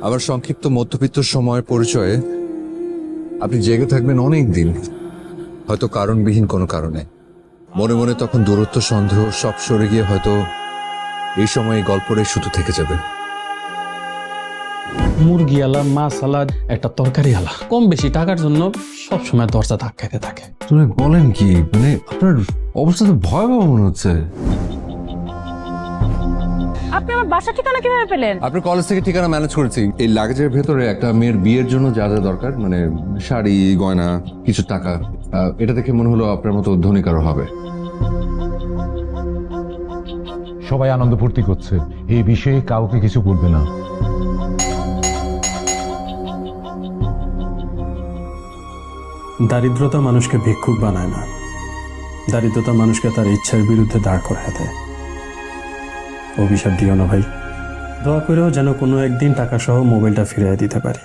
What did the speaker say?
আবার সংক্ষিপ্ত মধ্যবিত্ত সময়ের পরিচয়ে আপনি জেগে থাকবেন অনেক দিন, হয়তো কারণবিহীন কোনো কারণে। মনে মনে তখন দূরত্ব, সন্দেহ সব সরে গিয়ে হয়তো এই সময় এই গল্পটাই শুধু থেকে যাবে। মুরগি আলা, মাছ আলা, একটা তরকারি আলা, কম বেশি টাকার জন্য সবসময় দরজা ধাক্কাইতে থাকে। তুমি বলেন কি, মানে আপনার অবস্থা তো ভয়াবহ মনে হচ্ছে। আপনি আমার বাসা ঠিকানা কিভাবে পেলেন? আপনার কলেজ থেকে ঠিকানা ম্যানেজ করেছি। এই লাগেজের ভেতরে একটা মেয়ের বিয়ের জন্য যা যা দরকার, মানে শাড়ি, গয়না, কিছু টাকা, এটা দেখে মনে হলো আপনার মতো ধনী কারো হবে। সবাই আনন্দ ফুর্তি করছে, এই বিষয়ে কাউকে কিছু বলবে না। দারিদ্রতা মানুষকে ভিক্ষুক বানায় না, দারিদ্রতা মানুষকে তার ইচ্ছার বিরুদ্ধে দাঁড় করায় দেয়। অভিশাপ দিও না ভাই, দোয়া করেও যেন কোনো একদিন টাকা সহ মোবাইলটা ফিরিয়ে দিতে পারি।